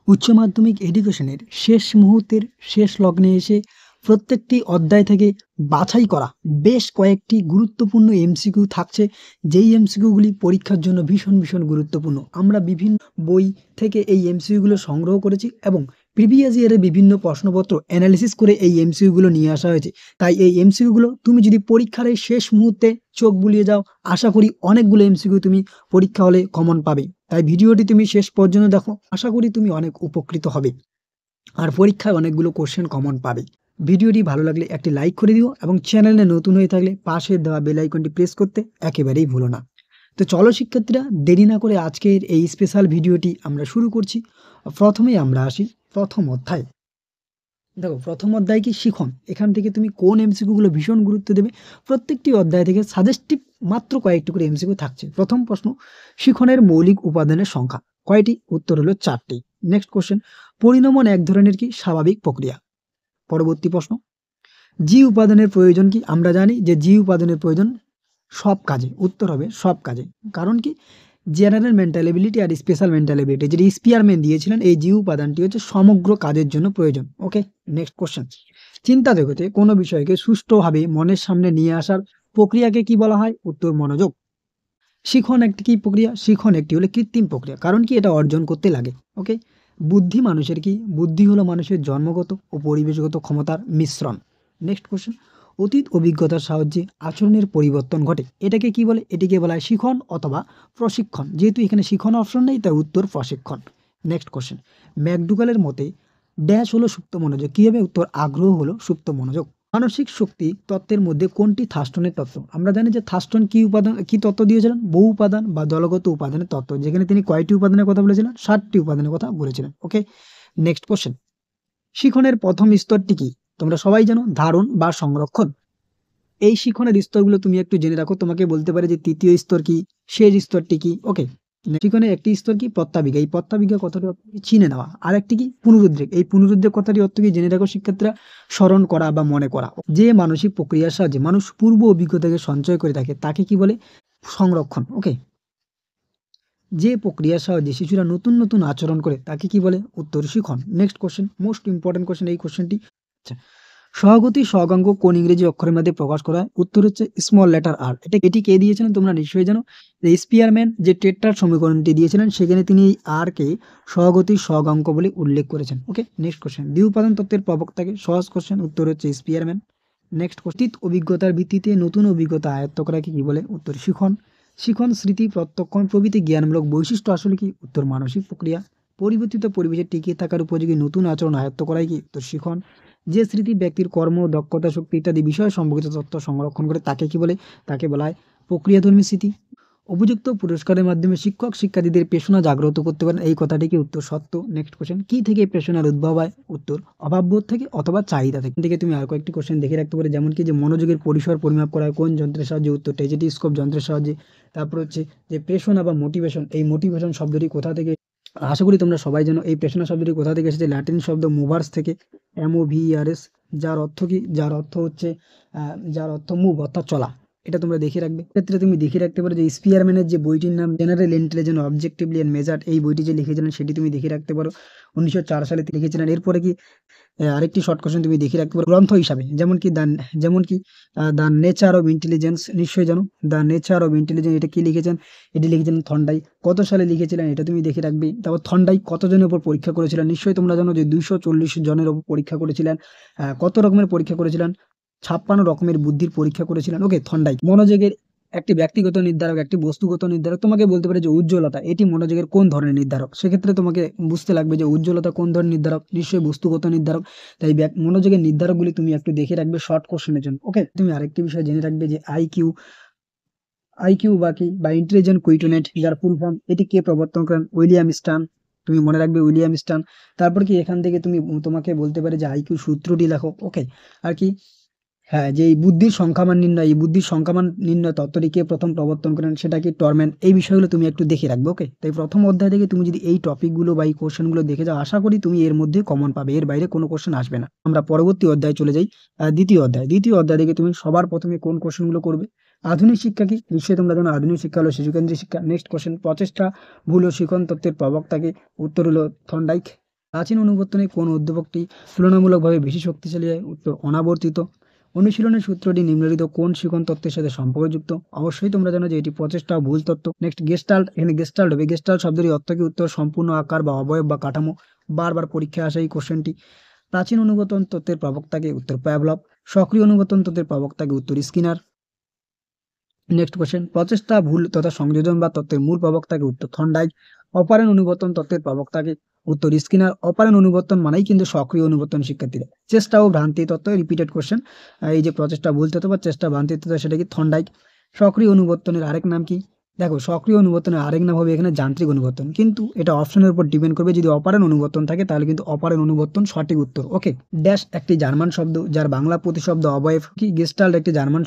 উচ্চ মাধ্যমিক এডুকেশনের শেষ মুহূর্তের শেষ লগ্নে এসে প্রত্যেকটি অধ্যায় থেকে বাছাই করা বেশ কয়েকটি গুরুত্বপূর্ণ এমসিকিউ থাকছে, যেই এমসিকিউগুলি পরীক্ষার জন্য ভীষণ গুরুত্বপূর্ণ। আমরা বিভিন্ন বই থেকে এই এমসিকিউগুলো সংগ্রহ করেছি এবং প্রিভিয়াস ইয়ারের বিভিন্ন প্রশ্নপত্র অ্যানালিসিস করে এই এমসিকিউগুলো নিয়ে আসা হয়েছে। তাই এই এমসিকিউগুলো তুমি যদি পরীক্ষার এই শেষ মুহূর্তে চোখ বুলিয়ে যাও, আশা করি অনেকগুলো এমসিকিউ তুমি পরীক্ষা হলে কমন পাবে। তাই ভিডিওটি তুমি শেষ পর্যন্ত দেখো, আশা করি তুমি অনেক উপকৃত হবে আর পরীক্ষায় অনেকগুলো কোশ্চেন কমন পাবে। ভিডিওটি ভালো লাগলে একটি লাইক করে দিও এবং চ্যানেলে নতুন হয়ে থাকলে পাশের দেওয়া বেল আইকনটি প্রেস করতে একেবারেই ভুলো না। তো চলো শিক্ষার্থীরা, দেরি না করে আজকের এই স্পেশাল ভিডিওটি আমরা শুরু করছি। প্রথমেই আমরা আসি প্রথম অধ্যায়। দেখো, প্রথম অধ্যায় কি শিখন। এখান থেকে তুমি কোন এমসিকিউগুলো ভীষণ গুরুত্ব দেবে, প্রত্যেকটি অধ্যায় থেকে সাজেস্টিভ মাত্র কয়েকটি করে এমসিকিউ থাকছে। প্রথম প্রশ্ন, শিখনের মৌলিক উপাদানের সংখ্যা কয়টি? উত্তর হলো 4টি। নেক্সট কোশ্চেন, পরিণমন এক ধরনের কি স্বাভাবিক প্রক্রিয়া? পরবর্তী প্রশ্ন, জি উপাদানের প্রয়োজন কি? আমরা জানি যে জি উপাদানের প্রয়োজন সব কাজে। উত্তর হবে সব কাজে। কারণ কি, জেনারেল মেন্টাল এবিলিটি আর স্পেশাল মেন্টাল এবিলিটি যেটি স্পিয়ারম্যান দিয়েছিলেন, এই জি উপাদানটি হচ্ছে সমগ্র কাজের জন্য প্রয়োজন। ওকে, নেক্সট কোশ্চেন, চিন্তা জগতে কোনো বিষয়কে সুষ্ঠুভাবে মনের সামনে নিয়ে আসার প্রক্রিয়াকে কি বলা হয়? উত্তর মনোযোগ। শিখন একটি কি প্রক্রিয়া? শিখন একটি হলো কৃত্রিম প্রক্রিয়া। কারণ কি, এটা অর্জন করতে লাগে। ওকে, বুদ্ধি মানুষের কি? বুদ্ধি হলো মানুষের জন্মগত ও পরিবেশগত ক্ষমতার মিশ্রণ। নেক্সট কোশ্চেন, অতীত অভিজ্ঞতার সাহায্যে আচরণের পরিবর্তন ঘটে, এটাকে কি বলে? এটিকে বলা হয় শিখন অথবা প্রশিক্ষণ। যেহেতু এখানে শিখন অপশন নেই, তাই উত্তর প্রশিক্ষণ। নেক্সট কোশ্চেন, ম্যাকডুগালের মতে ড্যাশ হলো সুপ্ত মনোযোগ। কি হবে? উত্তর আগ্রহ হলো সুপ্ত মনোযোগ। মানসিক শক্তি তত্ত্বের মধ্যে কোনটি থার্স্টনের তত্ত্ব? আমরা জানি যে থার্স্টন কি উপাদান, কি তত্ত্ব দিয়েছিলেন? বহু উপাদান বা দলগত উপাদানের তত্ত্ব, যেখানে তিনি কয়টি উপাদানের কথা বলেছিলেন? 7টি উপাদানের কথা বলেছিলেন। ওকে, নেক্সট কোশ্চেন, শিখনের প্রথম স্তরটি কি? তোমরা সবাই জানো, ধারণ বা সংরক্ষণ। এই শিখনের স্তরগুলো তুমি একটু জেনে রাখো, তোমাকে বলতে পারে যে তৃতীয় স্তর কি, শেষ স্তরটি কি। ওকে, শিখনের একটি স্তর কি? প্রত্যাবিজ্ঞা। এই প্রত্যাবিজ্ঞা কথাটি অর্থ কি? চিনে নেওয়া। আর একটি কি? পুনরুদ্রেক। এই পুনরুদ্রেক কথাটি অর্থ কি? জেনে রাখো শিক্ষার্থীরা, স্মরণ করা বা মনে করা। যে মানসিক প্রক্রিয়ার সাহায্যে মানুষ পূর্ব অভিজ্ঞতাকে সঞ্চয় করে থাকে তাকে কি বলে? সংরক্ষণ। ওকে, যে প্রক্রিয়ার সাহায্যে শিশুরা নতুন আচরণ করে তাকে কি বলে? উত্তর শিখন। Next question, most important question এই কোশ্চেনটি। আচ্ছা, সহগতি সহগাঙ্গ কোন ইংরেজি অক্ষরের মধ্যে প্রকাশ করা হয়? উত্তর হচ্ছে স্মল লেটার আর। এটি কে দিয়েছিলেন? তোমরা নিশ্চয়ই জানো, যে স্পিয়ারম্যান যে টেট্রার সমীকরণটি দিয়েছিলেন, সেখানে তিনি এই আর কে সহগতি সহগাঙ্ক বলে উল্লেখ করেছেন। ওকে, নেক্সট কোশ্চেন, দ্বিউপাদান তত্ত্বের প্রবক্তাকে? সহজ কোশ্চেন, উত্তর হচ্ছে স্পিয়ারম্যান। নেক্সট কোশ্চেন, অভিজ্ঞতার ভিত্তিতে নতুন অভিজ্ঞতা আয়ত্ত করাকে কি বলে? উত্তর শিখন। শিখন, স্মৃতি, প্রত্যক্ষণ প্রভৃতি জ্ঞানমূলক বৈশিষ্ট্য আসলে কি? উত্তর মানসিক প্রক্রিয়া। পরিবর্তিত পরিবেশে টিকিয়ে থাকার উপযোগী নতুন আচরণ আয়ত্ত করাই কি? উত্তর শিখন। যে স্মৃতি ব্যক্তির কর্ম, দক্ষতা, শক্তি ইত্যাদি বিষয় সম্পর্কিত তথ্য সংরক্ষণ করে তাকে কি বলে? তাকে বলা হয় প্রক্রিয়াধর্মী স্মৃতি। উপযুক্ত পুরস্কারের মাধ্যমে শিক্ষক শিক্ষার্থীদের পেশনা জাগ্রত করতে পারেন, এই কথাটি কি? উত্তর সত্য। নেক্সট কোশ্চেন, কি থেকে পেশনার উদ্ভব হয়? উত্তর অভাববোধ থেকে অথবা চাহিদা থেকে। তুমি আর কয়েকটি কোশ্চেন দেখে রাখতে পারো, যেমন কি, যে মনোযোগের পরিসর পরিমাপ করা হয় কোন যন্ত্রের সাহায্যে? উত্তর টেজিস্কোপ যন্ত্রের সাহায্যে। তারপর হচ্ছে যে প্রেষণা বা মোটিভেশন, এই মোটিভেশন শব্দটি কোথা থেকে? আশা করি তোমরা সবাই জানো এই প্রেষণা শব্দটি কোথা থেকে এসেছে? ল্যাটিন শব্দ মুভার্স থেকে, MOVERS, যার অর্থ কি? যার অর্থ হচ্ছে মুভ অর্থাৎ চলা। এটা তোমরা দেখে রাখবে। ক্ষেত্রে তুমি দেখে রাখতে পারো যে স্পিয়ারম্যানের যে বইটির নাম general intelligence objectively and measured, এই বইটি যে লিখেছিলেন সেটি তুমি দেখে রাখতে পারো, 1904 সালে লিখেছিলেন। এরপরে কি আরেকটি শর্ট কোশ্চেন তুমি দেখে রাখতে পারো গ্রন্থ হিসাবে, যেমন কি দ্য নেচার অফ ইন্টেলিজেন্স, নিশ্চয়ই জানো দ্য নেচার অফ ইন্টেলিজেন্স, এটা কি লিখেছেন? এটি লিখেছেন থর্নডাইক। কত সালে লিখেছিলেন? এটা তুমি দেখে রাখবে। তারপর থর্নডাইক কতজনের উপর পরীক্ষা করেছিলেন? নিশ্চয়ই তোমরা জানো যে 240 জনের উপর পরীক্ষা করেছিলেন। কত রকমের পরীক্ষা করেছিলেন? 56 রকমের বুদ্ধির পরীক্ষা করেছিলেন। ওকে, থর্নডাইক। মনোযোগের একটি ব্যক্তিগত নির্ধারক, একটি বস্তুগত নির্ধারক। তোমাকে বলতে পারে যে উজ্জ্বলতা, এটি মনোযোগের কোন ধরনের নির্ধারক? সেক্ষেত্রে তোমাকে বুঝতে লাগবে যে উজ্জ্বলতা কোন ধরনের নির্ধারক, নিশ্চয়ই বস্তুগত নির্ধারক। তাই মনোযোগের নির্ধারকগুলি তুমি একটু দেখে রাখবে শর্ট কোশ্চেনের জন্য। ওকে, তুমি আরেকটি বিষয় জেনে রাখবে যে আইকিউ। আইকিউ বা কি, বা ইন্টেলিজেন্ট কুইটোনেট, যার ফুল ফর্ম, এটি কে প্রবর্তন করেন? William stern. তুমি মনে রাখবে উইলিয়াম স্টার্ন। তারপর কি, এখান থেকে তোমাকে বলতে পারে যে আইকিউ সূত্রটি লেখো। ওকে, আর কি, হ্যাঁ, যে এই বুদ্ধির সংখ্যামান নির্ণয়, এই বুদ্ধির সংখ্যামান নির্ণয় তত্ত্বটি কে প্রথম প্রবর্তন করেন? সেটা কি? টরম্যান। এই বিষয়গুলো তুমি একটু দেখে রাখবে। ওকে, তাই প্রথম অধ্যায় থেকে তুমি যদি এই টপিকগুলো বা এই কোশ্চেনগুলো দেখে যাও, আশা করি তুমি এর মধ্যে কমন পাবে, এর বাইরে কোনো কোশ্চেন আসবে না। আমরা পরবর্তী অধ্যায়ে চলে যাই, দ্বিতীয় অধ্যায় থেকে তুমি সবার প্রথমে কোন কোশ্চেনগুলো করবে? আধুনিক শিক্ষা কি? নিশ্চয়ই তোমরা জানো আধুনিক শিক্ষা হলো শিশুকেন্দ্রিক শিক্ষা। নেক্সট কোশ্চেন, প্রচেষ্টা ভুল ও শিখন তত্ত্বের প্রবক্তাকে? উত্তর হলো থর্নডাইক। প্রাচীন অনুবর্তনে কোন উদ্দীপকটি তুলনামূলকভাবে বেশি শক্তিশালী হয়? উত্তর অনাবর্তিত। অনুশীলনের সূত্রটি নিম্নলিখিত কোন শিখন তত্ত্বের সাথে সম্পর্কযুক্ত? অবশ্যই তোমরা জানো যে এটি প্রচেষ্টা ও ভুল তত্ত্ব। নেক্সট গেস্টাল্ট, এখানে গেস্টাল্ট হবে। গেস্টাল্ট শব্দটির অর্থ কি? উত্তর সম্পূর্ণ আকার বা অবয়ব বা কাঠামো। বারবার পরীক্ষায় আসে এই কোশ্চেনটি। প্রাচীন অনুবর্তন তত্ত্বের প্রবক্তাকে? উত্তর প্যাভলভ। সক্রিয় অনুবর্তন তত্ত্বের প্রবক্তাকে? উত্তর স্কিনার। নেক্সট কোশ্চেন, প্রচেষ্টা ভুল তথা সংযোজন বা তত্ত্বের মূল প্রবক্তাকে? উত্তর থর্নডাইক। অপারেন্ট অনুবর্তন তত্ত্বের প্রবক্তাকে? উত্তর স্কিনার। অপারেন্ট অনুবর্তন মানেই কিন্তু সক্রিয় অনুবর্তন শিক্ষার্থীরা। চেষ্টা ও ভ্রান্তি তত্ত্ব, রিপিটেড কোশ্চেন। এই যে প্রচেষ্টা ভুল তত্ত্ব বা চেষ্টা ভ্রান্তি তত্ত্ব, সেটা কি? থর্নডাইক। সক্রিয় অনুবর্তনের আরেক নাম কি? দেখো, সক্রিয় অনুবর্তনের আরেক নাম হবে এখানে যান্ত্রিক অনুবর্তন, কিন্তু এটা অপশনের উপর ডিপেন্ড করবে। যদি অপারেন্ট অনুবর্তন থাকে তাহলে কিন্তু অপারেন্ট অনুবর্তন সঠিক উত্তর। ওকে। ড্যাশ একটি জার্মান শব্দ যার বাংলা প্রতিশব্দ অবয়ব কি? গেস্টাল্ট একটি জার্মান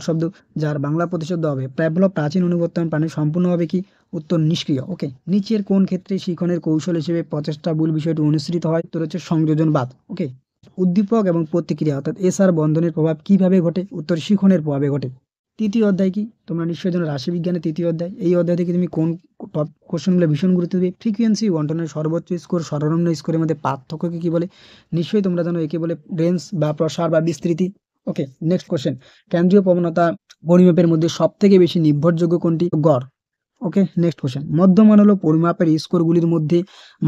শব্দ যার বাংলা প্রতিশব্দ হবে। প্যাভলভ প্রাচীন অনুবর্তন প্রাণী সম্পূর্ণভাবে কি? উত্তর নিষ্ক্রিয়। ওকে। নিচের কোন ক্ষেত্রে শিখনের কৌশল হিসেবে প্রচেষ্টা ভুল বিষয়টি অনুসৃত হয়? উত্তর হচ্ছে সংযোজনবাদ। ওকে। উদ্দীপক এবং প্রতিক্রিয়া অর্থাৎ এসআর বন্ধনের প্রভাব কিভাবে ঘটে? উত্তর শিখনের প্রভাবে ঘটে। তৃতীয় অধ্যায় কি? তোমরা নিশ্চয়ই জানো রাশিবিজ্ঞানের তৃতীয় অধ্যায়। এই অধ্যায় থেকে তুমি কোন টপ কোশ্চেনগুলো ভীষণ গুরুত্ব দেবে? ফ্রিকোয়েন্সি বন্টনের সর্বোচ্চ স্কোর সর্বনিম্ন স্কোরের মধ্যে পার্থক্যকে কি বলে? নিশ্চয়ই তোমরা জানো একে বলে রেঞ্জ বা প্রসার বা বিস্তৃতি। ওকে। নেক্সট কোশ্চেন, কেন্দ্রীয় প্রবণতা পরিমাপের মধ্যে সব থেকে বেশি নির্ভরযোগ্য কোনটি? গড়। ওকে। নেক্সট কোশ্চেন, মধ্যমান হলো পরিমাপের স্কোরগুলির মধ্যে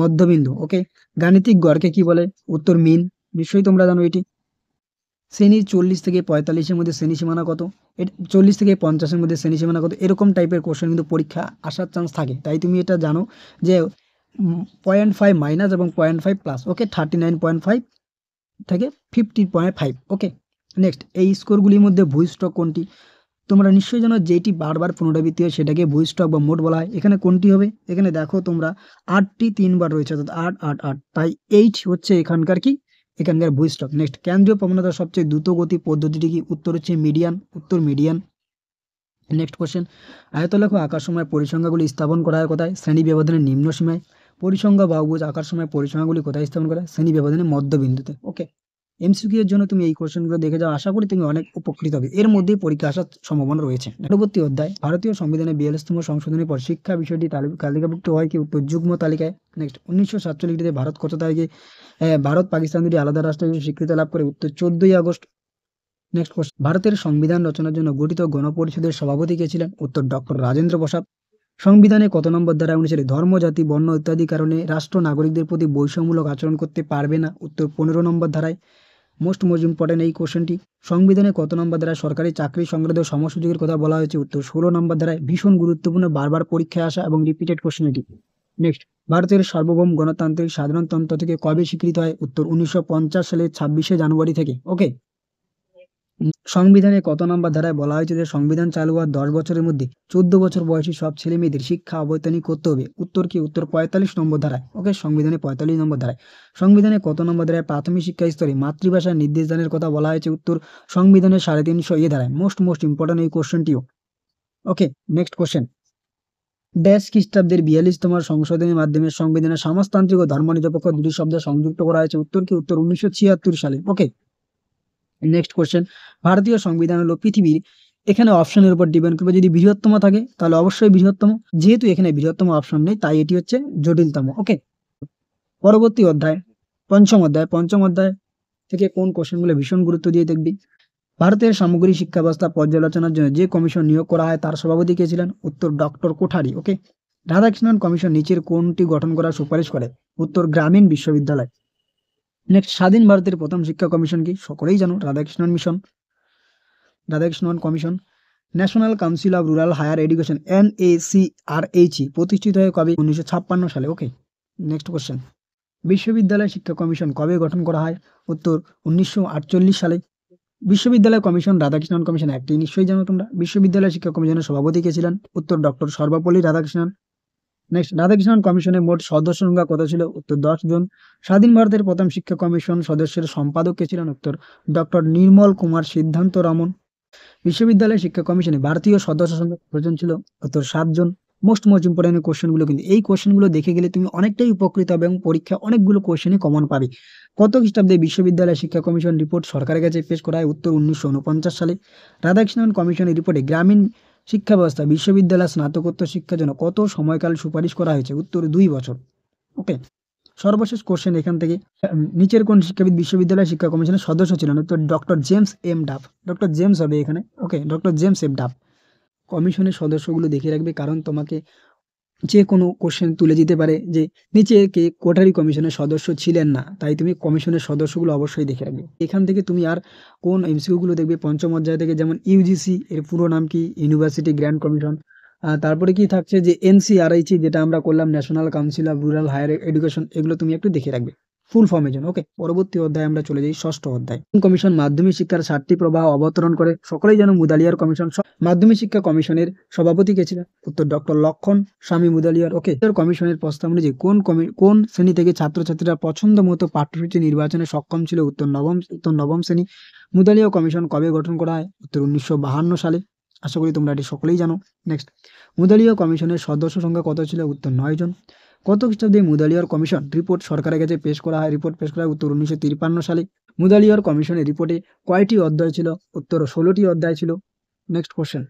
মধ্যবিন্দু। ওকে। গাণিতিক গড়কে কি বলে? উত্তর মিন। নিশ্চয়ই তোমরা জানো এটি। শ্রেণীর ৪০ থেকে ৪৫-এর মধ্যে শ্রেণী সীমানা কত? ৪০ থেকে ৫০-এর মধ্যে শ্রেণী সীমানা কত? এরকম টাইপের কোশ্চেন কিন্তু পরীক্ষা আসার চান্স থাকে। তাই তুমি এটা জানো যে 0.5 মাইনাস এবং 0.5 প্লাস। ওকে। 39.5 থেকে 50.5। ওকে। নেক্সট, এই স্কোরগুলির মধ্যে ভূস্টক কোনটি? তোমরা নিশ্চয়ই জানো যেটি বারবার পুনরাবৃত্তি হয় সেটাকে ভূস্টক বা মোট বলা হয়। এখানে কোনটি হবে? এখানে দেখো তোমরা 8টি 3বার রয়েছে, অর্থাৎ 8 8 8, তাই 8 হচ্ছে এখানকার কি? এখানকার ভূস্টক। নেক্সট, কেন্দ্রীয় প্রবণতার সবচেয়ে দ্রুত গতি পদ্ধতিটি কি? উত্তর হচ্ছে মিডিয়ান। উত্তর মিডিয়ান। নেক্সট কোশ্চেন, আয়তলেখ আঁকার সময় পরিসংখ্যাগুলি স্থাপন করা হয় কোথায়? শ্রেণী ব্যবধানের নিম্ন সীমায়। পরিসংখ্যা বহুভুজ আঁকার সময় পরিসংখ্যাগুলি কোথায় স্থাপন করা হয়? শ্রেণী ব্যবধানের মধ্যবিন্দুতে। ওকে। এমসিকিউ এর জন্য তুমি এই কোশ্চেনগুলো দেখে যাও, আশা করি তুমি অনেক উপকৃত হবে। এর মধ্যেই পরীক্ষা আসার সম্ভাবনা রয়েছে। পরবর্তী অধ্যায়, ভারতীয় সংবিধানের 42তম সংশোধনের পর শিক্ষা বিষয়টি তালিকাভুক্ত হয় কি? উত্তর যুগ্ম তালিকায়। নেক্সট, 1947 ভারত কত তারিখে ভারত পাকিস্তান দুটি আলাদা রাষ্ট্র হিসেবে স্বীকৃতি লাভ করে? উত্তর 14ই আগস্ট। নেক্সট কোশ্চেন, ভারতের সংবিধান রচনার জন্য গঠিত গণপরিষদের সভাপতি কে ছিলেন? উত্তর ডক্টর রাজেন্দ্র প্রসাদ। সংবিধানে কত নম্বর ধারায় অনুসারে ধর্ম, জাতি, বর্ণ ইত্যাদি কারণে রাষ্ট্র নাগরিকদের প্রতি বৈষম্যমূলক আচরণ করতে পারবে না? উত্তর 15 নম্বর ধারায়। মোস্ট ইম্পর্টেন্ট এই কোশ্চেনটি, সংবিধানে কত নম্বর ধারায় সরকারি চাকরি সংক্রান্ত সমসুযোগের কথা বলা হয়েছে? উত্তর 16 নম্বর ধারায়। ভীষণ গুরুত্বপূর্ণ, বারবার পরীক্ষায় আসা এবং রিপিটেড কোশ্চেন এটি। নেক্সট, ভারতের সার্বভৌম গণতান্ত্রিক সাধারণতন্ত্র থেকে কবে স্বীকৃত হয়? উত্তর 1950 সালের 26শে জানুয়ারি থেকে। ওকে। সংবিধানে কত নম্বর ধারায় বলা হয়েছে যে সংবিধান চালু হওয়ার 10 বছরের মধ্যে 14 বছর বয়সী সব ছেলে মেয়েদের শিক্ষা অবৈতনিক করতে হবে? উত্তর কি? উত্তর 45 নম্বর ধারায়। ওকে। সংবিধানে 45 নম্বর ধারায়। সংবিধানে কত নম্বর ধারায় প্রাথমিক শিক্ষা স্তরে মাতৃভাষার নির্দেশদানের কথা বলা হয়েছে? উত্তর সংবিধানের 350 ধারায়। মোস্ট ইম্পর্টেন্ট এই কোশ্চেনটিও। ওকে। নেক্সট কোশ্চেন, ড্যাশ খ্রিস্টাব্দের 42তম সংশোধনের মাধ্যমে সংবিধানের সমাজতান্ত্রিক ও ধর্মনিরপেক্ষ দুটি শব্দ সংযুক্ত করা হয়েছে? উত্তর কি? উত্তর 1976 সালে। ওকে। নেক্সট কোশ্চেন, ভারতীয় সংবিধান হলো পৃথিবীর, এখানে অপশনের উপর ডিপেন্ড করবে। যদি বৃহত্তম থাকে তাহলে অবশ্যই বৃহত্তম, যেহেতু এখানে বৃহত্তম অপশন নেই তাই এটি হচ্ছে জটিলতম। ওকে। পরবর্তী অধ্যায়, পঞ্চম অধ্যায় থেকে কোন কোশ্চেনগুলো ভীষণ গুরুত্ব দিয়ে দেখবি? ভারতের সামগ্রিক শিক্ষা ব্যবস্থা পর্যালোচনার জন্য যে কমিশন নিয়োগ করা হয় তার সভাপতি কে ছিলেন? উত্তর ডক্টর কোঠারি। ওকে। রাধাকৃষ্ণন কমিশন নিচের কোনটি গঠন করার সুপারিশ করে? উত্তর গ্রামীণ বিশ্ববিদ্যালয়। নেক্সট, স্বাধীন ভারতের প্রথম শিক্ষা কমিশন কি? সকলেই জানো, Radhakrishnan commission. National council of rural higher education NACRH প্রতিষ্ঠিত হয় কবে? 1956 সালে। ওকে। নেক্সট কোশ্চেন, বিশ্ববিদ্যালয় শিক্ষা কমিশন কবে গঠন করা হয়? উত্তর 1948 সালে। বিশ্ববিদ্যালয় কমিশন রাধাকৃষ্ণন কমিশন একটি, নিশ্চয়ই জানো তোমরা। বিশ্ববিদ্যালয় শিক্ষা কমিশনের সভাপতি কে ছিলেন? উত্তর ডক্টর সর্বপল্লী রাধাকৃষ্ণন। নেক্সট, রাধাকৃষ্ণন কমিশনের মোট সদস্য সংখ্যা কত ছিল? উত্তর 10 জন। স্বাধীন ভারতের প্রথম শিক্ষা কমিশন সদস্যের সম্পাদক কে ছিলেন? উত্তর ডক্টর নির্মল কুমার সিদ্ধান্ত রমন। বিশ্ববিদ্যালয় শিক্ষা কমিশনে ভারতীয় সদস্য সংখ্যা কতজন ছিল? উত্তর 7 জন। মোস্ট ইম্পর্টেন্ট কোশ্চেনগুলো, কিন্তু এই কোশ্চেনগুলো দেখে গেলে তুমি অনেকটাই উপকৃত হবে এবং পরীক্ষা অনেকগুলো কোশ্চেনই কমন পাবে। কত খ্রিস্টাব্দে বিশ্ববিদ্যালয় শিক্ষা কমিশন রিপোর্ট সরকারের কাছে পেশ করা হয়? উত্তর 1949 সালে। রাধাকৃষ্ণন কমিশনের রিপোর্টে গ্রামীণ শিক্ষা ব্যবস্থা বিশ্ববিদ্যালয় স্নাতকোত্তর শিক্ষার জন্য কত সময়কাল সুপারিশ করা হয়েছে? উত্তর 2 বছর। ওকে। সর্বশেষ কোশ্চেন এখান থেকে, নিচের কোন শিক্ষাবিদ বিশ্ববিদ্যালয় শিক্ষা কমিশনের সদস্য ছিলেন? উত্তর doctor James M Duff. Doctor James হবে এখানে, okay, doctor James M Duff. কমিশনের সদস্যগুলো দেখে রাখবে, কারণ তোমাকে যে কোনো কোশ্চেন তুলে দিতে পারে যে নিচে কে কোটারি কমিশনের সদস্য ছিলেন না, তাই তুমি কমিশনের সদস্যগুলো অবশ্যই দেখে রাখবে। এখান থেকে তুমি আর কোন এমসিকিউ গুলো দেখবে পঞ্চম অধ্যায় থেকে, যেমন ইউজিসি এর পুরো নাম কি, ইউনিভার্সিটি গ্র্যান্ড কমিশন। তারপরে কি থাকছে যে এনসিআরআইসি, যেটা আমরা করলাম national council of rural higher education, এগুলো তুমি একটু দেখে রাখবে ফুল ফর্মের জন্য। ওকে, পরবর্তী অধ্যায়ে আমরা চলে যাই ষষ্ঠ অধ্যায়। কোন কমিশন মাধ্যমিক শিক্ষার 7টি প্রবাহ অবতরণ করে? সকলেই জানো মুদালিয়ার কমিশন। মাধ্যমিক শিক্ষা কমিশনের সভাপতি কে ছিলেন? উত্তর ডক্টর লক্ষণ স্বামী মুদালিয়ার। ওকে, কমিশনের প্রস্তাব অনুযায়ী কোন শ্রেণী থেকে ছাত্রছাত্রীরা পছন্দ মতো পাঠ্যসূচি নির্বাচনে সক্ষম ছিল? উত্তর নবম শ্রেণী। মুদালিয়া কমিশন কবে গঠন করা হয়? উত্তর 1952 সালে। আশা করি তোমরা এটি সকলেই জানো। নেক্সট, মুদালিয়া কমিশনের সদস্য সংখ্যা কত ছিল? উত্তর 9 জন। কত খ্রিস্টাব্দে মুদালিয়ার কমিশন রিপোর্ট সরকারের কাছে পেশ করা হয়? রিপোর্ট পেশ করা হয় উত্তর 1953 সালে। মুদালিয়ার কমিশনের রিপোর্টে কয়টি অধ্যায় ছিল? উত্তর 16টি অধ্যায় ছিল। নেক্সট কোশ্চেন,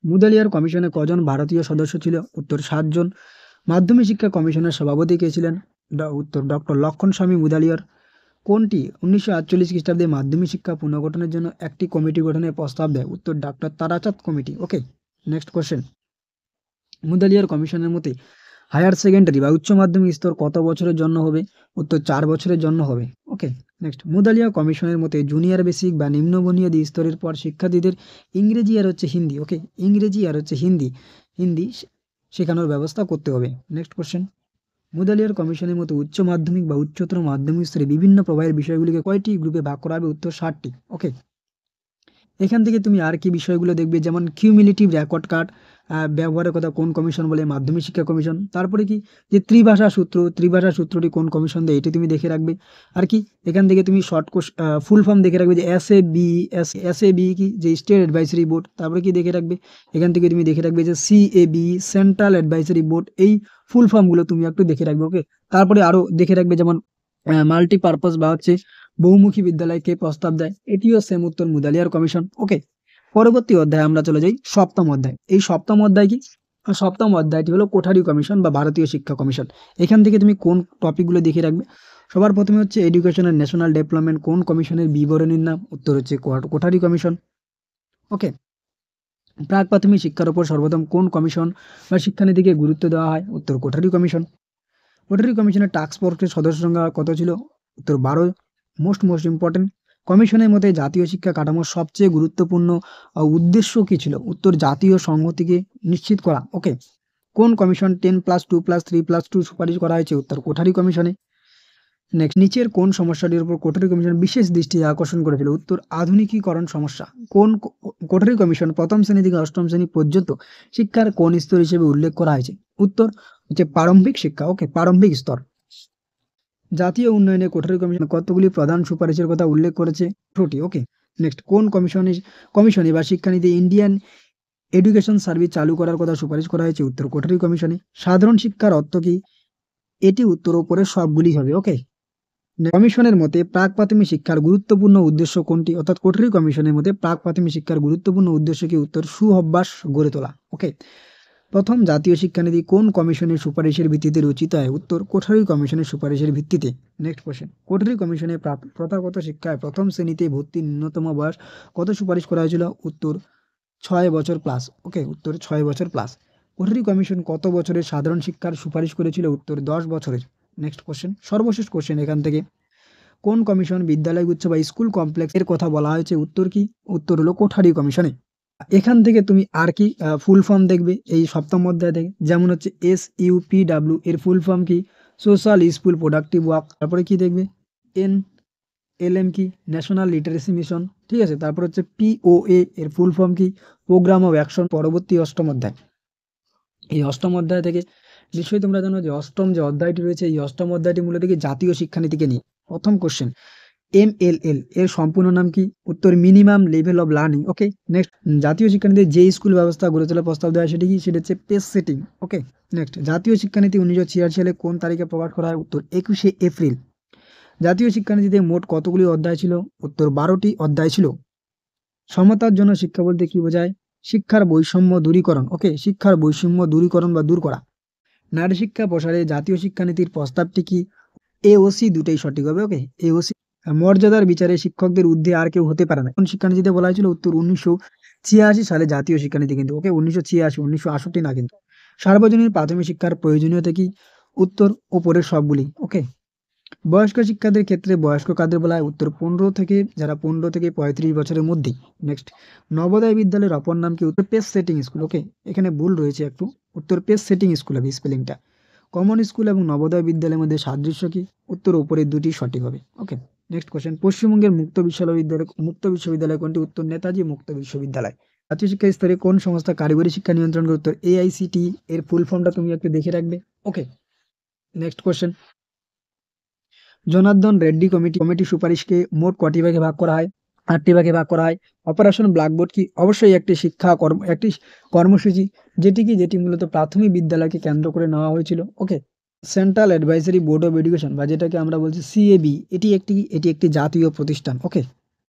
মুদালিয়ার কমিশনে কজন ভারতীয় সদস্য ছিল? উত্তর 7 জন। মাধ্যমিক শিক্ষা কমিশনের সভাপতি কে ছিলেন? উত্তর ডক্টর লক্ষণ স্বামী মুদালিয়ার। কোনটি 1948 খ্রিস্টাব্দে মাধ্যমিক শিক্ষা পুনর্গঠনের জন্য একটি কমিটি গঠনের প্রস্তাব দেয়? উত্তর ডাক্তার তারাচাঁদ কমিটি। ওকে, নেক্সট কোশ্চেন, মুদালিয়ার কমিশনের মতে হায়ার সেকেন্ডারি বা উচ্চ মাধ্যমিক স্তর কত বছরের জন্য হবে? উত্তর 4 বছরের জন্য হবে। ওকে, নেক্সট, মুদালিয়া কমিশনের মতে জুনিয়র বেসিক বা নিম্ন বুনিয়াদী স্তরের পর শিক্ষার্থীদের ইংরেজি আর হিন্দি, ওকে, ইংরেজি আর হিন্দি শেখানোর ব্যবস্থা করতে হবে। নেক্সট কোশ্চেন, মুদালিয়ার কমিশনের মতো উচ্চ মাধ্যমিক বা উচ্চতর মাধ্যমিক স্তরে বিভিন্ন প্রবাহের বিষয়গুলিকে কয়টি গ্রুপে ভাগ করা হবে? উত্তর 7টি। ওকে, এখান থেকে তুমি আর কি বিষয়গুলো দেখবে, যেমন কিউমিলেটিভ রেকর্ড কার্ড ব্যবহারের কথা কোন কমিশন বলে? মাধ্যমিক শিক্ষা কমিশন। তারপরে কি যে ত্রিভাষা সূত্রটি কোন কমিশন দেয়? এটি তুমি দেখে রাখবে। আর কি এখান থেকে তুমি ফুল ফর্ম দেখে রাখবে, যে এস এ বি কি, যে স্টেট অ্যাডভাইসারি বোর্ড। তারপরে কি দেখে রাখবে, এখান থেকে তুমি দেখে রাখবে যে CAB সেন্ট্রাল অ্যাডভাইসারি বোর্ড। এই ফুল ফর্মগুলো তুমি একটু দেখে রাখবে। ওকে, তারপরে আরো দেখে রাখবে, যেমন মাল্টিপারপাস বা বহুমুখী বিদ্যালয় কে প্রস্তাব দেয়? এটিও সেম, উত্তর মুদালিয়ার কমিশন। ওকে, পরবর্তী অধ্যায়ে আমরা চলে যাই সপ্তম অধ্যায়। এই সপ্তম অধ্যায় কি? সপ্তম অধ্যায়টি হলো কোঠারি কমিশন বা ভারতীয় শিক্ষা কমিশন। এখান থেকে তুমি কোন টপিকগুলো দেখে রাখবে? সবার প্রথমে হচ্ছে এডুকেশন এন্ড ন্যাশনাল ডেভেলপমেন্ট কোন কমিশনের বিবরণীর নাম? উত্তর হচ্ছে কোঠারি কমিশন। ওকে, প্রাক প্রাথমিক শিক্ষার উপর সর্বপ্রথম কোন কমিশন বা শিক্ষানীতিকে গুরুত্ব দেওয়া হয়? উত্তর কোঠারি কমিশন। কোঠারি কমিশনের টাস্ক ফোর্সের সদস্য সংখ্যা কত ছিল? উত্তর 12। মোস্ট ইম্পর্টেন্ট, কমিশনের মতে জাতীয় শিক্ষা কাঠামোর সবচেয়ে গুরুত্বপূর্ণ উদ্দেশ্য কি ছিল? উত্তর জাতীয় সংহতিকে নিশ্চিত করা। ওকে, কোন কমিশন 10+2+3+2 সুপারিশ করা হয়েছে? উত্তর কোঠারি কমিশনে। নেক্সট, নিচের কোন সমস্যাটির উপর কোঠারি কমিশন বিশেষ দৃষ্টি আকর্ষণ করেছিল? উত্তর আধুনিকীকরণ সমস্যা। কোন কোঠারি কমিশন প্রথম শ্রেণী থেকে অষ্টম শ্রেণী পর্যন্ত শিক্ষার কোন স্তর হিসেবে উল্লেখ করা হয়েছে? উত্তর হচ্ছে প্রারম্ভিক শিক্ষা। ওকে, প্রারম্ভিক স্তর। জাতীয় উন্নয়নে কোঠারি কমিশন কতগুলি প্রধান সুপারিশের কথা উল্লেখ করেছে? 18টি। ওকে, নেক্সট, কোন কমিশনে বা শিক্ষানীতি ইন্ডিয়ান এডুকেশন সার্ভিস চালু করার কথা সুপারিশ করা হয়েছে? উত্তর কোঠারি কমিশনে। সাধারণ শিক্ষার অর্থ কি? এটি উত্তর উপরে সবগুলি হবে। ওকে, কমিশনের মতে প্রাক প্রাথমিক শিক্ষার গুরুত্বপূর্ণ উদ্দেশ্য কোনটি? অর্থাৎ কোঠারি কমিশনের মতে প্রাক প্রাথমিক শিক্ষার গুরুত্বপূর্ণ উদ্দেশ্য কি? উত্তর সুঅভ্যাস গড়ে তোলা। ওকে, প্রথম জাতীয় শিক্ষানীতি কোন কমিশনের সুপারিশের ভিত্তিতে রচিত হয়? উত্তর কোঠারি কমিশনের সুপারিশের ভিত্তিতে। নেক্সট কোশ্চেন, কোঠারি কমিশনের প্রথাগত শিক্ষায় প্রথম শ্রেণীতে ভর্তির ন্যূনতম বয়স কত সুপারিশ করা হয়েছিল? উত্তর 6 বছর প্লাস। ওকে, উত্তর 6 বছর প্লাস। কোঠারি কমিশন কত বছরের সাধারণ শিক্ষার সুপারিশ করেছিল? উত্তর 10 বছরের। নেক্সট কোশ্চেন, সর্বশেষ কোশ্চেন এখান থেকে, কোন কমিশন বিদ্যালয়গুচ্ছ বা স্কুল কমপ্লেক্স এর কথা বলা হয়েছে? উত্তর কি? উত্তর হলো কোঠারি কমিশনে। এখান থেকে তুমি আর কি ফুল ফর্ম দেখবে এই সপ্তম অধ্যায় থেকে, যেমন হচ্ছে SUPW এর ফুল ফর্ম কি? Social school productive work. তারপরে কি দেখবে? NLM কি? National literacy mission. ঠিক আছে, তারপর হচ্ছে POA এর ফুল ফর্ম কি? Programme of action. পরবর্তী অষ্টম অধ্যায়, এই অষ্টম অধ্যায় থেকে নিশ্চয়ই তোমরা জানো যে অষ্টম যে অধ্যায়টি রয়েছে, এই অষ্টম অধ্যায়টি মূলত কি জাতীয় শিক্ষানীতিকে নিয়ে। প্রথম কোশ্চেন, MLL এর সম্পূর্ণ নাম কি? উত্তর minimum level of learning. Okay, next, জাতীয় শিক্ষানীতি যে স্কুল ব্যবস্থা গড়ে তোলার প্রস্তাব দেওয়া সেটি কি? সেটা হচ্ছে পেস সেটিং। ওকে, নেক্সট, জাতীয় শিক্ষানীতি 1986 সালে কোন তারিখে প্রকাশ করা হয়? উত্তর 21শে এপ্রিল। জাতীয় শিক্ষানীতিতে মোট কতগুলি অধ্যায় ছিল? উত্তর 12টি অধ্যায় ছিল। সমতার জন্য শিক্ষা বলতে কি বোঝায়? শিক্ষার বৈষম্য দূরীকরণ। ওকে, শিক্ষার বৈষম্য দূরীকরণ বা দূর করা। নারী শিক্ষা প্রসারে জাতীয় শিক্ষানীতির প্রস্তাবটি কি? এওসি দুটোই সঠিক হবে। ওকে, এওসি। মর্যাদার বিচারে শিক্ষকদের ঊর্ধ্বে আর কেউ হতে পারে না। কোন শিক্ষানীতিতে বলা হয়েছিল? উত্তর 1986 সালে জাতীয় শিক্ষানীতি কিন্তু। ওকে, 1986, 1968 না কিন্তু। সার্বজনীন প্রাথমিক শিক্ষার প্রয়োজনীয়তা কি? উত্তর ওপরের সবগুলি। ওকে, বয়স্ক শিক্ষার্থীর ক্ষেত্রে বয়স্ক কাদের বলা হয়? উত্তর 15 থেকে 35 বছরের মধ্যেই। নেক্সট, নবোদয় বিদ্যালয়ের অপর নাম কি? উত্তর পেস সেটিং স্কুল। ওকে, এখানে ভুল রয়েছে একটু, উত্তর পেস সেটিং স্কুল হবে স্পেলিংটা। কমন স্কুল এবং নবোদয় বিদ্যালয়ের মধ্যে সাদৃশ্য কি? উত্তর উপরের দুটি সঠিক হবে। ওকে, নেক্সট কোশ্চেন, পশ্চিমবঙ্গের মুক্ত বিশ্ববিদ্যালয় কোনটি? উত্তর নেতাজি মুক্ত বিশ্ববিদ্যালয়। জাতীয় শিক্ষা স্তরে কোন সংস্থা কারিগরি শিক্ষা নিয়ন্ত্রণ করে? উত্তর AICTE। এর ফুল ফর্মটা তুমি একটু দেখে রাখবে। Okay, next question, Janardhan Reddy committee সুপারিশকে মোট কটি ভাগে ভাগ করা হয়? 8টি ভাগে ভাগ করা হয়। অপারেশন ব্ল্যাকবোর্ড কি? অবশ্যই একটি একটি কর্মসূচি, যেটি মূলত প্রাথমিক বিদ্যালয়কে কেন্দ্র করে নেওয়া হয়েছিল। Okay, central advisory board of education বা যেটাকে আমরা বলছি CAB, এটি একটি জাতীয় প্রতিষ্ঠান। ওকে,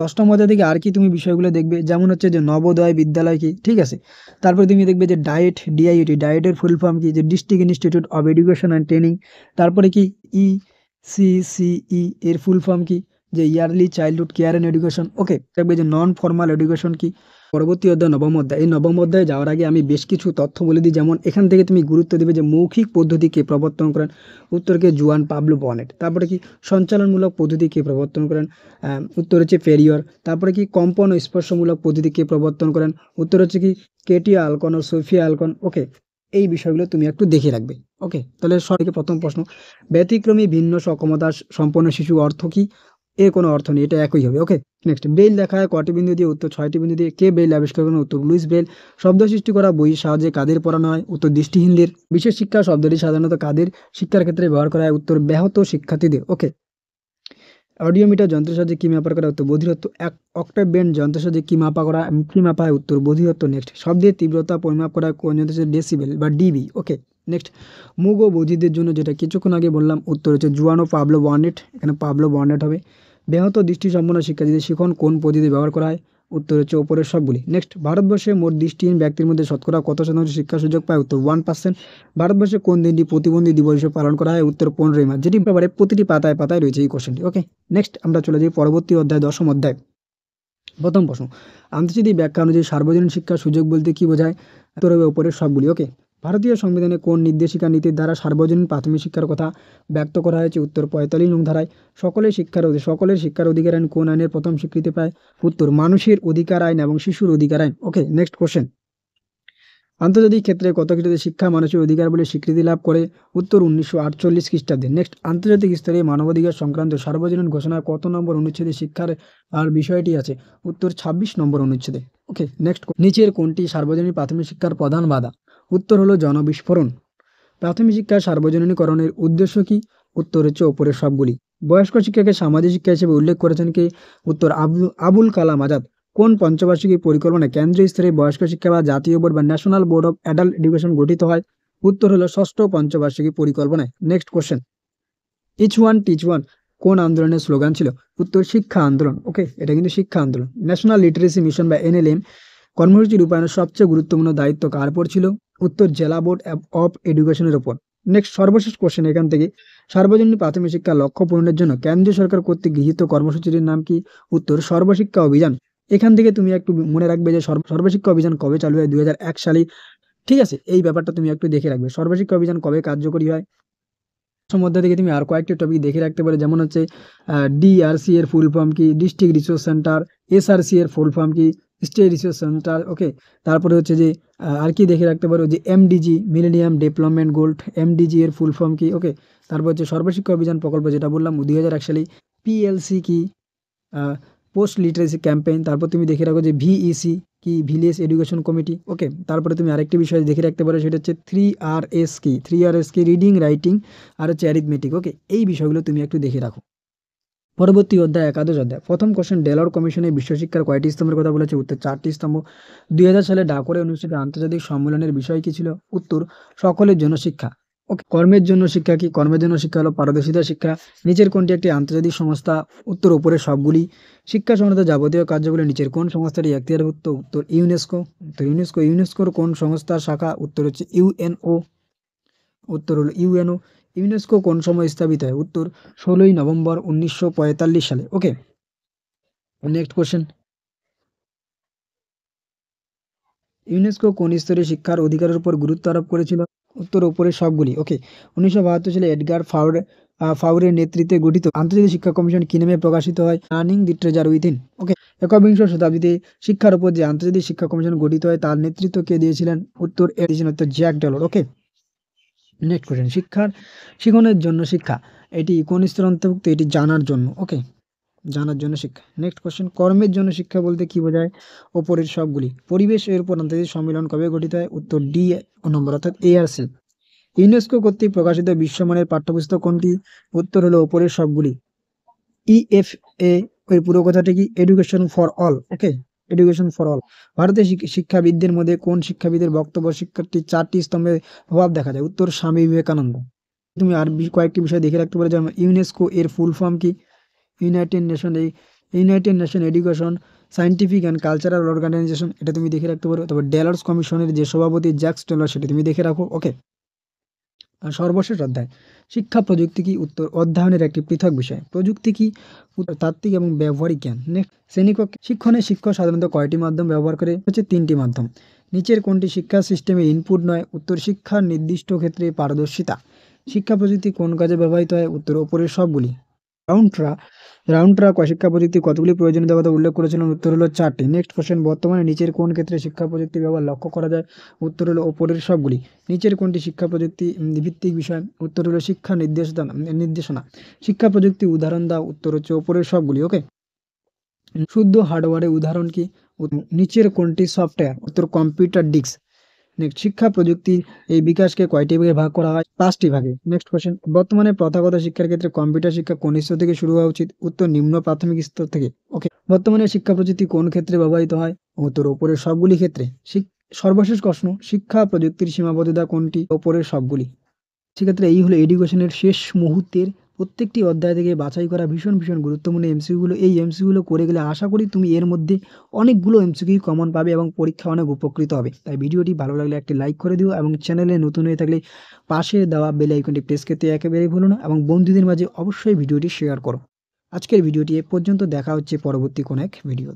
অষ্টম অধ্যায় থেকে আর কি তুমি বিষয়গুলো দেখবে, যেমন হচ্ছে যে নবোদয় বিদ্যালয় কি, ঠিক আছে। তারপরে তুমি দেখবে যে ডায়েটের ফুল ফর্ম কি? যে district institute of education and training. তারপরে কি ECCE এর ফুল ফর্ম কি? যে early childhood care and education. Okay, দেখবে যে নন ফর্মাল এডুকেশন কি? পরবর্তী অধ্যায় নবম অধ্যায়। এই নবম অধ্যায়ে যাওয়ার আগে আমি বেশ কিছু তথ্য বলে দিই, যেমন এখান থেকে তুমি গুরুত্ব দেবে যে মৌখিক পদ্ধতি কে প্রবর্তন করেন? উত্তরকে জুয়ান পাবলো বনেট। তারপরে কি সঞ্চালনমূলক পদ্ধতি কে প্রবর্তন করেন? উত্তর হচ্ছে ফেরিয়র। তারপরে কি কম্পন ও স্পর্শমূলক পদ্ধতি কে প্রবর্তন করেন? উত্তর হচ্ছে কি কেটিয়া আলকন ও সোফিয়া আলকন। ওকে, এই বিষয়গুলো তুমি একটু দেখে রাখবে। ওকে, তাহলে সঠিক প্রথম প্রশ্ন, ব্যতিক্রমী ভিন্ন সক্ষমতা সম্পন্ন শিশু অর্থ কি? এর কোনো অর্থ নেই, এটা একই হবে। ওকে, নেক্সট, বেল লেখা হয় কটি বিন্দু দিয়ে? উত্তর 6টি বিন্দু দিয়ে। কে বেল আবিষ্কার করেন? উত্তর লুইস বেল। শব্দ সৃষ্টি করা বইয়ের সাহায্যে কাদের পড়ানো হয়? উত্তর দৃষ্টিহীনদের। বিশেষ শিক্ষা শব্দটি সাধারণত কাদের শিক্ষার ক্ষেত্রে ব্যবহার করা হয়? উত্তর ব্যাহত শিক্ষার্থীদের। ওকে, অডিওমিটার যন্ত্রের সাহায্যে কি মাপা করা? উত্তর বধিরত্ব। অক্টাভ ব্যান্ড যন্ত্রের সাহায্যে কি মাপা হয়? উত্তর বধিরত্ব। নেক্সট, শব্দের তীব্রতা পরিমাপ করা কোন যন্ত্রের সাহায্যে? ডেসিবেল বা ডিবি। ওকে, নেক্সট, মুগ ও বধিরদের জন্য যেটা কিছুক্ষণ আগে বললাম, উত্তর হচ্ছে জুয়ান ও পাবলো বর্নেট। এখানে পাবলো বর্নেট হবে। ব্যাহত দৃষ্টিসম্পন্ন শিক্ষার্থীদের শিখন কোন পদ্ধতি ব্যবহার করা হয়? উত্তর হচ্ছে ওপরের সবগুলি। নেক্সট, ভারতবর্ষে মোট দৃষ্টিহীন ব্যক্তির মধ্যে শতকরা কত শতাংশ শিক্ষার সুযোগ পায়? উত্তর 1%। ভারতবর্ষে কোন দিনটি প্রতিবন্ধী দিবস হিসেবে পালন করা হয়? উত্তর 15ই মার্চ, যেটি ব্যাপারে প্রতিটি পাতায় পাতায় রয়েছে এই কোশ্চেনটি। ওকে, নেক্সট আমরা চলে যাই পরবর্তী অধ্যায়, দশম অধ্যায়। প্রথম প্রশ্ন, আন্তর্জাতিক ব্যাখ্যা অনুযায়ী সার্বজনীন শিক্ষার সুযোগ বলতে কি বোঝায়? উত্তর হবে ওপরের সবগুলি। ওকে, ভারতীয় সংবিধানে কোন নির্দেশিকা নীতির দ্বারা সার্বজনীন প্রাথমিক শিক্ষার কথা ব্যক্ত করা হয়েছে? উত্তর 45 নং ধারায়। সকলের শিক্ষার অধিকার আইন কোন আইনের প্রথম স্বীকৃতি পায়? উত্তর মানুষের অধিকার আইন এবং শিশুর অধিকার আইন। ওকে, নেক্সট কোশ্চেন, আন্তর্জাতিক ক্ষেত্রে কত খ্রিস্টাব্দে শিক্ষা মানুষের অধিকার বলে স্বীকৃতি লাভ করে? উত্তর 1948 খ্রিস্টাব্দে। নেক্সট, আন্তর্জাতিক স্তরে মানবাধিকার সংক্রান্ত সার্বজনীন ঘোষণার কত নম্বর অনুচ্ছেদে শিক্ষার আর বিষয়টি আছে? উত্তর 26 নম্বর অনুচ্ছেদে। ওকে, নেক্সট, নিচের কোনটি সার্বজনীন প্রাথমিক শিক্ষার প্রধান বাধা? উত্তর হলো জনবিস্ফোরণ। প্রাথমিক শিক্ষার সার্বজনীকরণের উদ্দেশ্য কি? উত্তর হচ্ছে ওপরের সবগুলি। বয়স্ক শিক্ষাকে সামাজিক শিক্ষা হিসেবে উল্লেখ করেছেন কে? উত্তর আবুল কালাম আজাদ। কোন পঞ্চবার্ষিকী পরিকল্পনায় কেন্দ্রীয় স্তরে বয়স্ক শিক্ষা বা জাতীয় বোর্ড বা national board of adult education গঠিত হয়? উত্তর হলো ষষ্ঠ পঞ্চবার্ষিকী পরিকল্পনায়। Next question, each one teach one কোন আন্দোলনের স্লোগান ছিল? উত্তর শিক্ষা আন্দোলন। ওকে, এটা কিন্তু শিক্ষা আন্দোলন। ন্যাশনাল লিটারেসি মিশন বা NLM কর্মসূচি রূপায়ণের সবচেয়ে গুরুত্বপূর্ণ দায়িত্ব কার উপর ছিল? উত্তর জেলা বোর্ড অফ এডুকেশনের উপর। নেক্সট, সর্বশেষ কোশ্চেন এখান থেকে, সার্বজনীন প্রাথমিক শিক্ষা লক্ষ্য পূরণের জন্য কেন্দ্রীয় সরকার কর্তৃক গৃহীত কর্মসূচির নাম কি? উত্তর সর্বশিক্ষা অভিযান। এখান থেকে তুমি একটু মনে রাখবে যে সর্বশিক্ষা অভিযান কবে চালু হয়? 2001 সালে। ঠিক আছে, এই ব্যাপারটা তুমি একটু দেখে রাখবে, সর্বশিক্ষা অভিযান কবে কার্যকরী হয়। মধ্যে থেকে তুমি আর কয়েকটি টপিক দেখে রাখতে পারো, যেমন হচ্ছে DRC এর ফুল ফর্ম কি? District resource centre. SRC এর ফুল ফর্ম কি? State resource centre. ওকে, তারপরে হচ্ছে যে আর কি দেখে রাখতে পারো যে MDG millennium development gold, MDG এর ফুল ফর্ম কি? ওকে, তারপর হচ্ছে সর্বশিক্ষা অভিযান প্রকল্প যেটা বললাম 2001 সালে। PLC কি? Post literacy campaign. তারপর তুমি দেখে রাখো যে VEC কি? Village education committee. ওকে, তারপরে তুমি আরেকটি বিষয় দেখে রাখতে পারো, সেটা হচ্ছে 3RS কি? 3RS কি? রিডিং, রাইটিং আর হচ্ছে অ্যারিথমেটিক। ওকে, এই বিষয়গুলো তুমি একটু দেখে রাখো। পরবর্তী অধ্যায়, একাদশ অধ্যায়। প্রথম কোশ্চেন, ডেলর কমিশনে বিশ্বশিক্ষার কয়টি স্তম্ভের কথা বলেছে? উত্তর 4টি স্তম্ভ। 2000 সালে ডাকরে অনুষ্ঠিত আন্তর্জাতিক সম্মেলনের বিষয় কি ছিল? উত্তর সকলের জন্য শিক্ষা। ওকে, কর্মের জন্য শিক্ষা কি? কর্মের জন্য শিক্ষা হলো পারদর্শিতা শিক্ষা। নিচের কোনটি একটি আন্তর্জাতিক সংস্থা? উত্তর উপরের সবগুলি। শিক্ষা সংক্রান্ত যাবতীয় কার্যগুলি নিচের কোন সংস্থাটি এখতিয়ারভুক্ত? উত্তর ইউনেস্কো। ইউনেস্কোর কোন সংস্থার শাখা? উত্তর হচ্ছে UNO। উত্তর হলো ইউএনও। ইউনেস্কো কোন সময় স্থাপিত হয়? উত্তর 16ই নভেম্বর 1945 সালে। ওকে, নেক্সট কোশ্চেন। ইউনেস্কো কোন স্তরে শিক্ষার অধিকারের উপর গুরুত্ব আরোপ করেছিল? উত্তর উপরের সবগুলি। ওকে, 1972 সালে এডগার ফাউরের নেতৃত্বে গঠিত আন্তর্জাতিক শিক্ষা কমিশন কি নামে প্রকাশিত হয়? আর্নিং দি ট্রেজার উইথিন। ওকে, একবিংশ শতাব্দীতে শিক্ষার উপর যে আন্তর্জাতিক শিক্ষা কমিশন গঠিত হয় তার নেতৃত্ব কে দিয়েছিলেন? উত্তর জ্যাক ডেলর। ওকে, নেক্সট কোশ্চেন। শিখনের জন্য শিক্ষা, এটি কোন স্তরের অন্তর্ভুক্ত? এটি জানার জন্য। ওকে, জানার জন্য শিক্ষা। Next question. কর্মের জন্য শিক্ষা বলতে কি বোঝায়? ওপরের সবগুলি। পরিবেশ এর উপর আন্তর্জাতিক সম্মেলন কবে গঠিত হয়? উত্তর ডি নম্বর, অর্থাৎ ARC। ইউনেস্কো কর্তৃক প্রকাশিত বিশ্বমানের পাঠ্যপুস্তক কোনটি? উত্তর হলো ওপরের সবগুলি। EFA এর পুরো কথাটি কি? Education for all. Okay, education for all. ভারতের শিক্ষাবিদদের মধ্যে কোন শিক্ষাবিদের বক্তব্য শিক্ষার্থী 4টি স্তম্ভের প্রভাব দেখা যায়? উত্তর স্বামী বিবেকানন্দ। তুমি আর কয়েকটি বিষয় দেখে রাখতে পারো, যেমন ইউনেস্কো এর ফুল ফর্ম কি? United nation education scientific and cultural organisation, এটা তুমি দেখে রাখতে পারো। তবে ডেলার্স কমিশনের যে সভাপতি জ্যাক্স টেলর, সেটা তুমি দেখে রাখো। ওকে, আর সর্বশেষ অধ্যায়, শিক্ষা প্রযুক্তি কি? উত্তর অধ্যয়নের একটি পৃথক বিষয়। প্রযুক্তি কি? উত্তর তাত্ত্বিক এবং ব্যবহারিক জ্ঞান। নেক্সট, শ্রেণীকক্ষে শিক্ষণে শিক্ষক সাধারণত কয়টি মাধ্যম ব্যবহার করে? হচ্ছে 3টি মাধ্যম। নিচের কোনটি শিক্ষা সিস্টেমের ইনপুট নয়? উত্তর শিক্ষার নির্দিষ্ট ক্ষেত্রে পারদর্শিতা। শিক্ষা প্রযুক্তি কোন কাজে ব্যবহৃত হয়? উত্তর ওপরের সবগুলি। রাউন্ডরা রাউন্ডরা শিক্ষা প্রযুক্তি কতগুলি প্রয়োজনীয়তার কথা উল্লেখ করেছিলেন? উত্তর হলো 4টি। Next question. বর্তমানে নিচের কোন ক্ষেত্রে শিক্ষা প্রযুক্তি ব্যবহার লক্ষ্য করা যায়? উত্তর হলো ওপরের সবগুলি। নিচের কোনটি শিক্ষা প্রযুক্তি ভিত্তিক বিষয়? উত্তর হলো শিক্ষা নির্দেশনা। শিক্ষা প্রযুক্তি উদাহরণ দাও। উত্তর হচ্ছে ওপরের সবগুলি। ওকে, শুদ্ধ হার্ডওয়্যারের উদাহরণ কি? নিচের কোনটি সফটওয়্যার? উত্তর কম্পিউটার ডিস্ক। নেক্সট, শিক্ষা প্রযুক্তির এই বিকাশকে কয়টি ভাগে ভাগ করা হয়? 5টি ভাগে। Next question. বর্তমানে প্রথাগত শিক্ষার ক্ষেত্রে কম্পিউটার শিক্ষা কোন স্তর থেকে শুরু হওয়া উচিত? উত্তর নিম্ন প্রাথমিক স্তর থেকে। ওকে, বর্তমানে শিক্ষা প্রযুক্তি কোন ক্ষেত্রে ব্যবহৃত হয়? উত্তর ওপরের সবগুলি ক্ষেত্রে। সর্বশেষ প্রশ্ন, শিক্ষা প্রযুক্তির সীমাবদ্ধতা কোনটি? ওপরের সবগুলি। সেক্ষেত্রে এই হলো এডুকেশনের শেষ মুহূর্তের প্রত্যেকটি অধ্যায় থেকে বাছাই করা ভীষণ গুরুত্বপূর্ণ এমসিকিউগুলো। এই এমসিকিউগুলো করে গেলে আশা করি তুমি এর মধ্যে অনেকগুলো এমসিকিউ কমন পাবে এবং পরীক্ষা অনেক উপকৃত হবে। তাই ভিডিওটি ভালো লাগলে একটি লাইক করে দিও এবং চ্যানেলে নতুন হয়ে থাকলে পাশে দেওয়া বেল আইকনটি প্রেস করতে একেবারেই ভুলো না এবং বন্ধুদের মাঝে অবশ্যই ভিডিওটি শেয়ার করো। আজকের ভিডিওটি এ পর্যন্ত, দেখা হচ্ছে পরবর্তী কোনো এক ভিডিও।